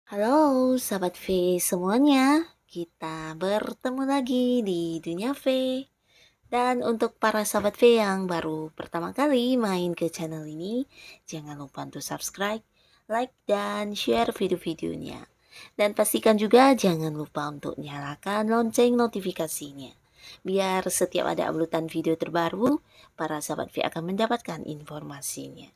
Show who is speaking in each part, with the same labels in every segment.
Speaker 1: Halo sahabat V semuanya, kita bertemu lagi di Dunia V. Dan untuk para sahabat V yang baru pertama kali main ke channel ini, jangan lupa untuk subscribe, like, dan share video-videonya. Dan pastikan juga jangan lupa untuk nyalakan lonceng notifikasinya. Biar setiap ada uploadan video terbaru, para sahabat V akan mendapatkan informasinya.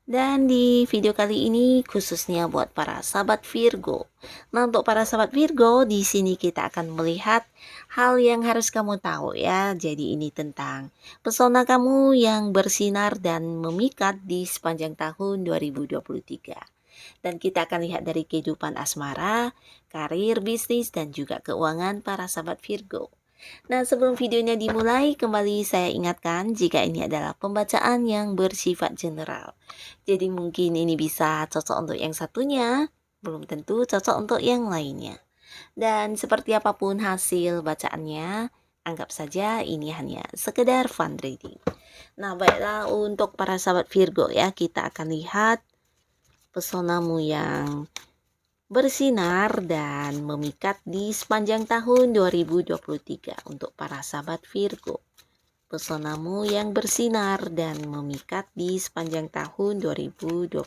Speaker 1: Dan di video kali ini khususnya buat para sahabat Virgo. Nah, untuk para sahabat Virgo, di sini kita akan melihat hal yang harus kamu tahu ya. Jadi ini tentang pesona kamu yang bersinar dan memikat di sepanjang tahun 2023. Dan kita akan lihat dari kehidupan asmara, karir, bisnis, dan juga keuangan para sahabat Virgo. Nah, sebelum videonya dimulai, kembali saya ingatkan jika ini adalah pembacaan yang bersifat general. Jadi mungkin ini bisa cocok untuk yang satunya, belum tentu cocok untuk yang lainnya. Dan seperti apapun hasil bacaannya, anggap saja ini hanya sekedar fun reading. Nah, baiklah untuk para sahabat Virgo ya, kita akan lihat pesonamu yang bersinar dan memikat di sepanjang tahun 2023 untuk para sahabat Virgo. Pesonamu yang bersinar dan memikat di sepanjang tahun 2023.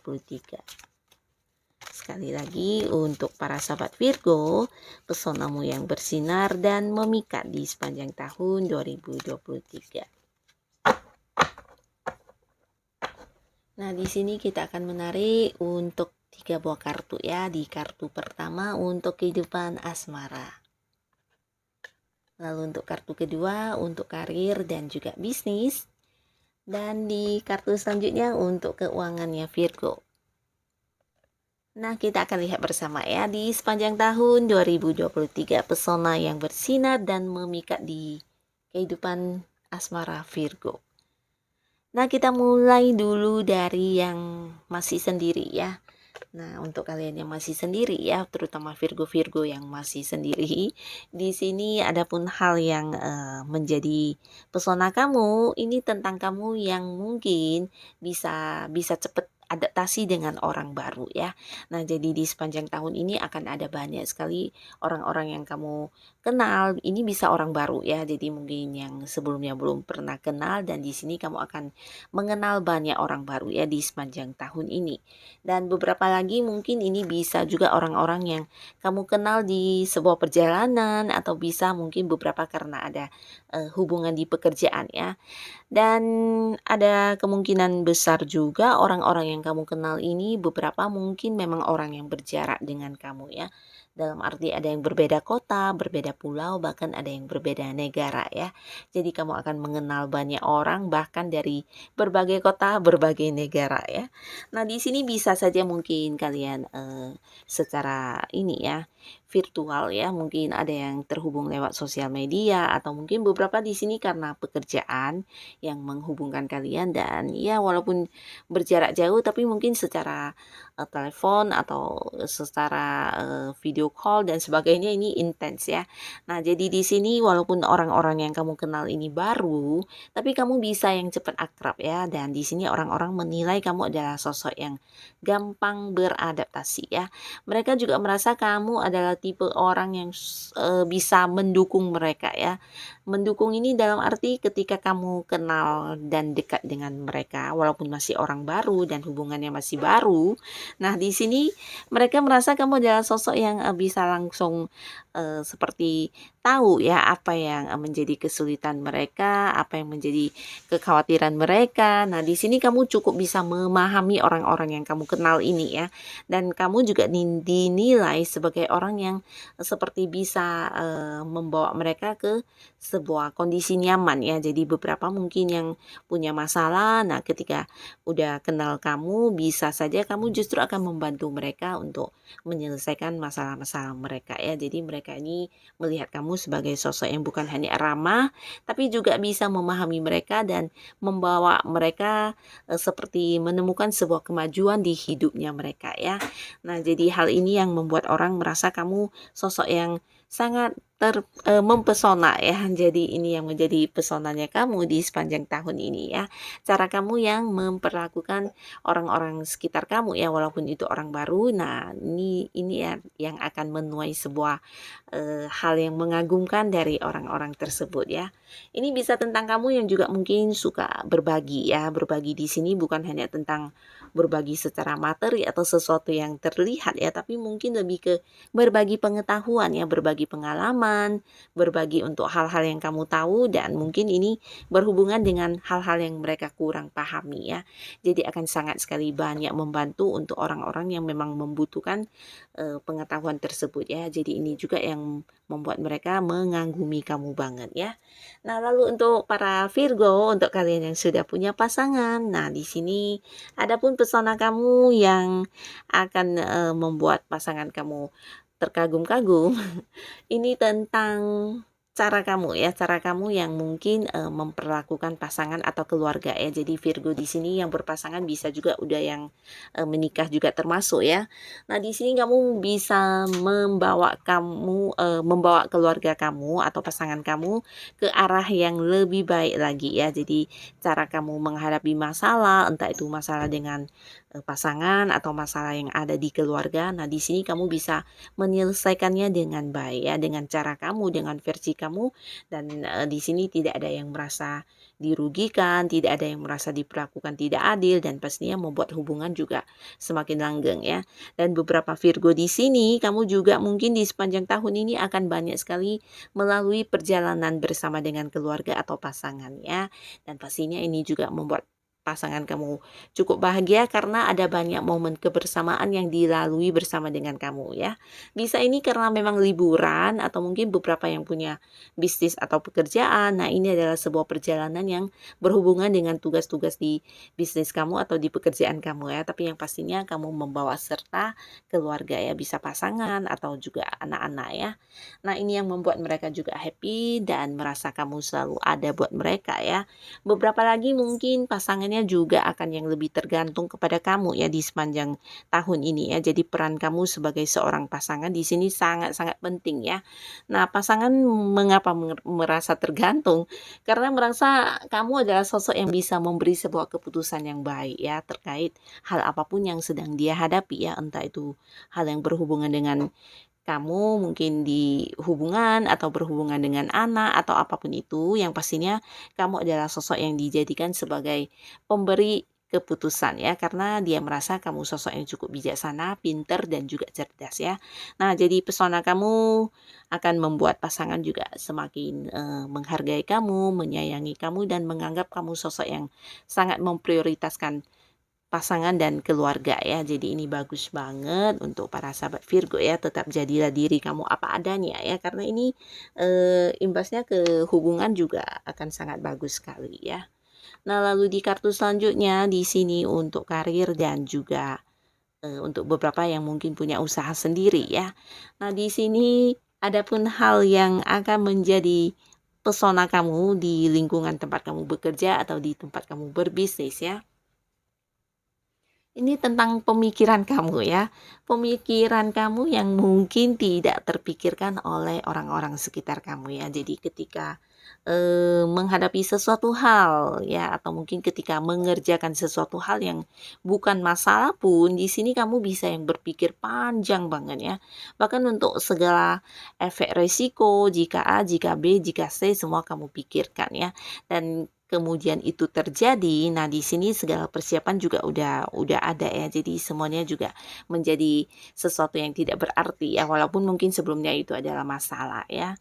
Speaker 1: Sekali lagi untuk para sahabat Virgo, pesonamu yang bersinar dan memikat di sepanjang tahun 2023. Nah, di sini kita akan menarik untuk 3 buah kartu ya. Di kartu pertama untuk kehidupan asmara. Lalu untuk kartu kedua untuk karir dan juga bisnis. Dan di kartu selanjutnya untuk keuangannya Virgo. Nah, kita akan lihat bersama ya di sepanjang tahun 2023 pesona yang bersinar dan memikat di kehidupan asmara Virgo. Nah, kita mulai dulu dari yang masih sendiri ya. Nah, untuk kalian yang masih sendiri ya, terutama Virgo-Virgo yang masih sendiri, di sini ada pun hal yang menjadi pesona kamu, ini tentang kamu yang mungkin bisa bisa cepat adaptasi dengan orang baru ya. Nah, jadi di sepanjang tahun ini akan ada banyak sekali orang-orang yang kamu kenal. Ini bisa orang baru ya. Jadi mungkin yang sebelumnya belum pernah kenal dan di sini kamu akan mengenal banyak orang baru ya di sepanjang tahun ini. Dan beberapa lagi mungkin ini bisa juga orang-orang yang kamu kenal di sebuah perjalanan atau bisa mungkin beberapa karena ada hubungan di pekerjaan ya. Dan ada kemungkinan besar juga orang-orang yang kamu kenal ini beberapa mungkin memang orang yang berjarak dengan kamu ya. Dalam arti ada yang berbeda kota, berbeda pulau, bahkan ada yang berbeda negara ya. Jadi kamu akan mengenal banyak orang bahkan dari berbagai kota, berbagai negara ya. Nah, di sini bisa saja mungkin kalian secara ini ya, virtual ya, mungkin ada yang terhubung lewat sosial media atau mungkin beberapa di sini karena pekerjaan yang menghubungkan kalian dan ya walaupun berjarak jauh tapi mungkin secara telepon atau secara video call dan sebagainya ini intens ya. Nah, jadi di sini walaupun orang-orang yang kamu kenal ini baru, tapi kamu bisa yang cepat akrab ya dan di sini orang-orang menilai kamu adalah sosok yang gampang beradaptasi ya. Mereka juga merasa kamu adalah tipe orang yang bisa mendukung mereka ya. Mendukung ini dalam arti ketika kamu kenal dan dekat dengan mereka walaupun masih orang baru dan hubungannya masih baru. Nah, di sini mereka merasa kamu adalah sosok yang bisa langsung seperti tahu ya apa yang menjadi kesulitan mereka, apa yang menjadi kekhawatiran mereka. Nah, di sini kamu cukup bisa memahami orang-orang yang kamu kenal ini ya. Dan kamu juga dinilai sebagai orang yang seperti bisa membawa mereka ke sebuah kondisi nyaman ya. Jadi beberapa mungkin yang punya masalah, nah ketika udah kenal kamu bisa saja kamu justru akan membantu mereka untuk menyelesaikan masalah-masalah mereka ya. Jadi mereka ini melihat kamu sebagai sosok yang bukan hanya ramah tapi juga bisa memahami mereka dan membawa mereka seperti menemukan sebuah kemajuan di hidupnya mereka ya. Nah, jadi hal ini yang membuat orang merasa kamu sosok yang sangat mempesona ya. Jadi ini yang menjadi pesonanya kamu di sepanjang tahun ini ya. Cara kamu yang memperlakukan orang-orang sekitar kamu ya, walaupun itu orang baru. Nah, ini ya yang akan menuai sebuah hal yang mengagumkan dari orang-orang tersebut ya. Ini bisa tentang kamu yang juga mungkin suka berbagi ya. Berbagi di sini bukan hanya tentang berbagi secara materi atau sesuatu yang terlihat ya, tapi mungkin lebih ke berbagi pengetahuan ya, berbagi pengalaman, berbagi untuk hal-hal yang kamu tahu, dan mungkin ini berhubungan dengan hal-hal yang mereka kurang pahami ya. Jadi akan sangat sekali banyak membantu untuk orang-orang yang memang membutuhkan pengetahuan tersebut ya. Jadi ini juga yang membuat mereka mengagumi kamu banget ya. Nah, lalu untuk para Virgo, untuk kalian yang sudah punya pasangan, nah di sini adapun pesona kamu yang akan membuat pasangan kamu terkagum-kagum. Ini tentang cara kamu yang mungkin memperlakukan pasangan atau keluarga ya. Jadi Virgo di sini yang berpasangan bisa juga udah yang menikah juga termasuk ya. Nah, di sini kamu bisa membawa keluarga kamu atau pasangan kamu ke arah yang lebih baik lagi ya. Jadi cara kamu menghadapi masalah, entah itu masalah dengan pasangan atau masalah yang ada di keluarga. Nah, di sini kamu bisa menyelesaikannya dengan baik ya, dengan cara kamu, dengan versi kamu, dan di sini tidak ada yang merasa dirugikan, tidak ada yang merasa diperlakukan tidak adil, dan pastinya membuat hubungan juga semakin langgeng ya. Dan beberapa Virgo di sini kamu juga mungkin di sepanjang tahun ini akan banyak sekali melalui perjalanan bersama dengan keluarga atau pasangan ya. Dan pastinya ini juga membuat pasangan kamu cukup bahagia karena ada banyak momen kebersamaan yang dilalui bersama dengan kamu ya. Bisa ini karena memang liburan atau mungkin beberapa yang punya bisnis atau pekerjaan. Nah, ini adalah sebuah perjalanan yang berhubungan dengan tugas-tugas di bisnis kamu atau di pekerjaan kamu ya. Tapi yang pastinya kamu membawa serta keluarga ya, bisa pasangan atau juga anak-anak ya. Nah, ini yang membuat mereka juga happy dan merasa kamu selalu ada buat mereka ya. Beberapa lagi mungkin pasangannya juga akan yang lebih tergantung kepada kamu ya di sepanjang tahun ini ya. Jadi peran kamu sebagai seorang pasangan di sini sangat-sangat penting ya. Nah, pasangan mengapa merasa tergantung? Karena merasa kamu adalah sosok yang bisa memberi sebuah keputusan yang baik ya terkait hal apapun yang sedang dia hadapi ya, entah itu hal yang berhubungan dengan kamu mungkin di hubungan atau berhubungan dengan anak atau apapun itu, yang pastinya kamu adalah sosok yang dijadikan sebagai pemberi keputusan ya, karena dia merasa kamu sosok yang cukup bijaksana, pinter, dan juga cerdas ya. Nah, jadi pesona kamu akan membuat pasangan juga semakin menghargai kamu, menyayangi kamu, dan menganggap kamu sosok yang sangat memprioritaskan pasangan dan keluarga ya. Jadi ini bagus banget untuk para sahabat Virgo ya. Tetap jadilah diri kamu apa adanya ya, karena ini imbasnya ke hubungan juga akan sangat bagus sekali ya. Nah, lalu di kartu selanjutnya di sini untuk karir dan juga untuk beberapa yang mungkin punya usaha sendiri ya. Nah, di sini adapun hal yang akan menjadi pesona kamu di lingkungan tempat kamu bekerja atau di tempat kamu berbisnis ya. Ini tentang pemikiran kamu ya. Pemikiran kamu yang mungkin tidak terpikirkan oleh orang-orang sekitar kamu ya. Jadi ketika menghadapi sesuatu hal ya, atau mungkin ketika mengerjakan sesuatu hal yang bukan masalah pun, di sini kamu bisa yang berpikir panjang banget ya. Bahkan untuk segala efek resiko, jika A, jika B, jika C, semua kamu pikirkan ya. Dan kemudian itu terjadi, nah di sini segala persiapan juga udah ada ya. Jadi semuanya juga menjadi sesuatu yang tidak berarti ya, walaupun mungkin sebelumnya itu adalah masalah ya.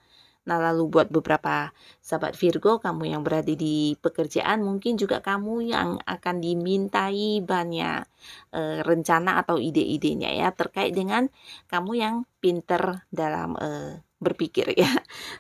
Speaker 1: Nah, lalu buat beberapa sahabat Virgo, kamu yang berada di pekerjaan, mungkin juga kamu yang akan dimintai banyak rencana atau ide-idenya ya, terkait dengan kamu yang pinter dalam berpikir ya.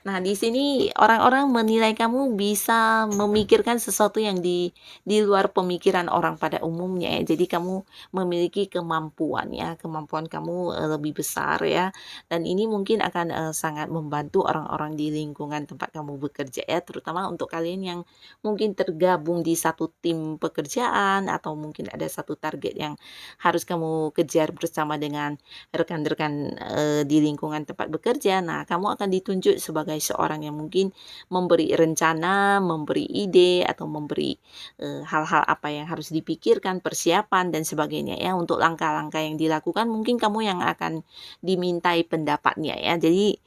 Speaker 1: Nah, di sini orang-orang menilai kamu bisa memikirkan sesuatu yang di luar pemikiran orang pada umumnya ya. Jadi kamu memiliki kemampuan ya, kemampuan kamu lebih besar ya. Dan ini mungkin akan sangat membantu orang-orang di lingkungan tempat kamu bekerja ya, terutama untuk kalian yang mungkin tergabung di satu tim pekerjaan atau mungkin ada satu target yang harus kamu kejar bersama dengan rekan-rekan di lingkungan tempat bekerja. Nah, Nah, kamu akan ditunjuk sebagai seorang yang mungkin memberi rencana, memberi ide, atau memberi hal-hal apa yang harus dipikirkan, persiapan dan sebagainya ya. Untuk langkah-langkah yang dilakukan mungkin kamu yang akan dimintai pendapatnya ya. Jadi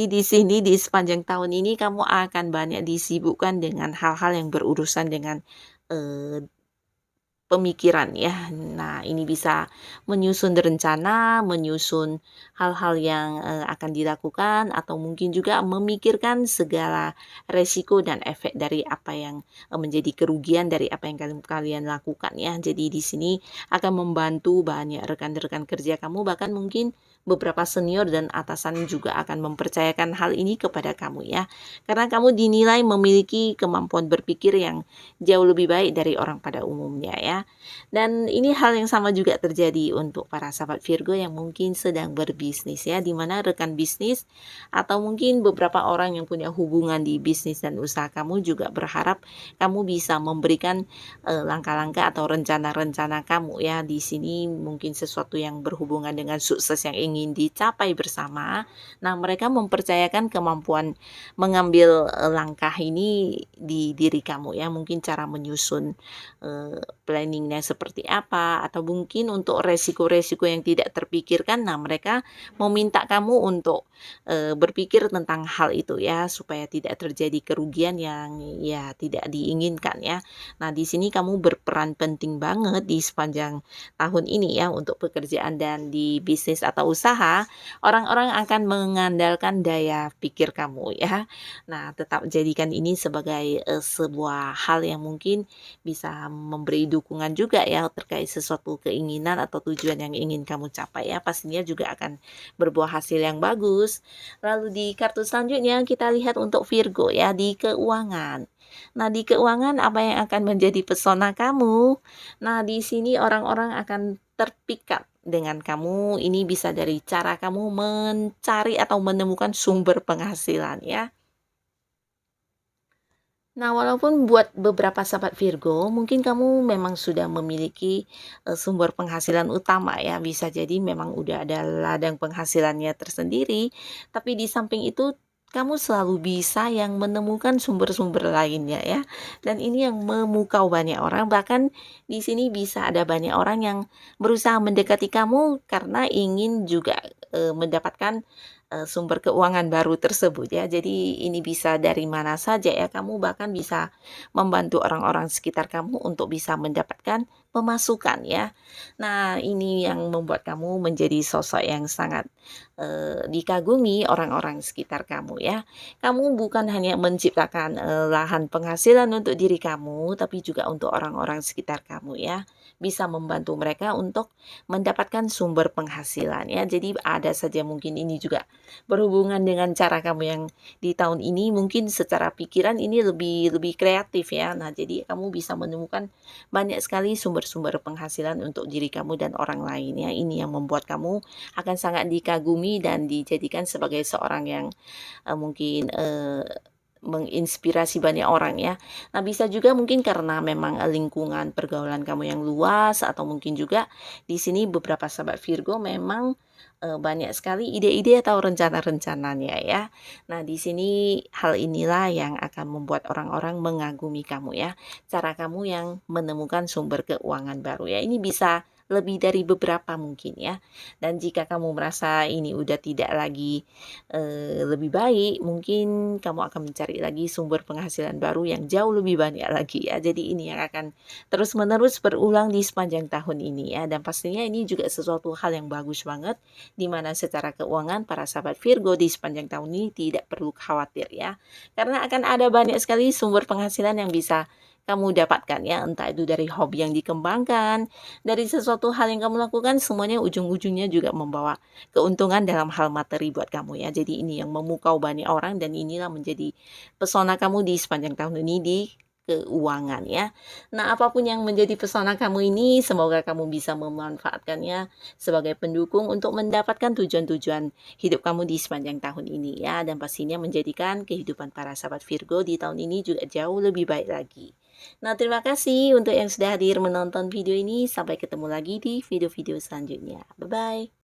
Speaker 1: di sini di sepanjang tahun ini kamu akan banyak disibukkan dengan hal-hal yang berurusan dengan eh, pemikiran ya. Nah, ini bisa menyusun rencana, menyusun hal-hal yang akan dilakukan atau mungkin juga memikirkan segala resiko dan efek dari apa yang menjadi kerugian dari apa yang kalian lakukan ya. Jadi di sini akan membantu banyak rekan-rekan kerja kamu, bahkan mungkin beberapa senior dan atasan juga akan mempercayakan hal ini kepada kamu ya. Karena kamu dinilai memiliki kemampuan berpikir yang jauh lebih baik dari orang pada umumnya ya. Dan ini hal yang sama juga terjadi untuk para sahabat Virgo yang mungkin sedang berbisnis ya, dimana rekan bisnis atau mungkin beberapa orang yang punya hubungan di bisnis dan usaha kamu juga berharap kamu bisa memberikan langkah-langkah atau rencana-rencana kamu ya. Di sini mungkin sesuatu yang berhubungan dengan sukses yang ingin dicapai bersama. Nah, mereka mempercayakan kemampuan mengambil langkah ini di diri kamu ya. Mungkin cara menyusun planningnya seperti apa, atau mungkin untuk resiko-resiko yang tidak terpikirkan. Nah, mereka meminta kamu untuk berpikir tentang hal itu ya, supaya tidak terjadi kerugian yang ya tidak diinginkan ya. Nah, di sini kamu berperan penting banget di sepanjang tahun ini ya untuk pekerjaan dan di bisnis atau usaha. Orang-orang akan mengandalkan daya pikir kamu ya. Nah, tetap jadikan ini sebagai sebuah hal yang mungkin bisa memberi dukungan juga ya terkait sesuatu keinginan atau tujuan yang ingin kamu capai ya. Pastinya juga akan berbuah hasil yang bagus. Lalu di kartu selanjutnya kita lihat untuk Virgo ya, di keuangan. Nah, di keuangan apa yang akan menjadi pesona kamu? Nah, di sini orang-orang akan terpikat dengan kamu. Ini bisa dari cara kamu mencari atau menemukan sumber penghasilan ya. Nah, walaupun buat beberapa sahabat Virgo, mungkin kamu memang sudah memiliki sumber penghasilan utama ya. Bisa jadi memang udah ada ladang penghasilannya tersendiri, tapi di samping itu kamu selalu bisa yang menemukan sumber-sumber lainnya ya. Dan ini yang memukau banyak orang, bahkan di sini bisa ada banyak orang yang berusaha mendekati kamu karena ingin juga mendapatkan sumber keuangan baru tersebut ya. Jadi ini bisa dari mana saja ya, kamu bahkan bisa membantu orang-orang sekitar kamu untuk bisa mendapatkan pemasukan ya. Nah, ini yang membuat kamu menjadi sosok yang sangat dikagumi orang-orang sekitar kamu ya. Kamu bukan hanya menciptakan lahan penghasilan untuk diri kamu, tapi juga untuk orang-orang sekitar kamu ya. Bisa membantu mereka untuk mendapatkan sumber penghasilan ya. Jadi ada saja mungkin ini juga berhubungan dengan cara kamu yang di tahun ini mungkin secara pikiran ini lebih kreatif ya. Nah, jadi kamu bisa menemukan banyak sekali sumber-sumber penghasilan untuk diri kamu dan orang lain ya. Ini yang membuat kamu akan sangat dikagumi dan dijadikan sebagai seorang yang mungkin menginspirasi banyak orang ya. Nah, bisa juga mungkin karena memang lingkungan pergaulan kamu yang luas, atau mungkin juga di sini beberapa sahabat Virgo memang banyak sekali ide-ide atau rencana-rencananya ya. Nah, di sini hal inilah yang akan membuat orang-orang mengagumi kamu ya. Cara kamu yang menemukan sumber keuangan baru ya. Ini bisa lebih dari beberapa mungkin ya. Dan jika kamu merasa ini udah tidak lagi lebih baik, mungkin kamu akan mencari lagi sumber penghasilan baru yang jauh lebih banyak lagi ya. Jadi ini yang akan terus-menerus berulang di sepanjang tahun ini ya. Dan pastinya ini juga sesuatu hal yang bagus banget, di mana secara keuangan para sahabat Virgo di sepanjang tahun ini tidak perlu khawatir ya. Karena akan ada banyak sekali sumber penghasilan yang bisa kamu dapatkan ya, entah itu dari hobi yang dikembangkan, dari sesuatu hal yang kamu lakukan, semuanya ujung-ujungnya juga membawa keuntungan dalam hal materi buat kamu ya. Jadi ini yang memukau banyak orang, dan inilah menjadi pesona kamu di sepanjang tahun ini di keuangan ya. Nah, apapun yang menjadi pesona kamu ini, semoga kamu bisa memanfaatkannya sebagai pendukung untuk mendapatkan tujuan-tujuan hidup kamu di sepanjang tahun ini ya. Dan pastinya menjadikan kehidupan para sahabat Virgo di tahun ini juga jauh lebih baik lagi. Nah, terima kasih untuk yang sudah hadir menonton video ini. Sampai ketemu lagi di video-video selanjutnya. Bye-bye.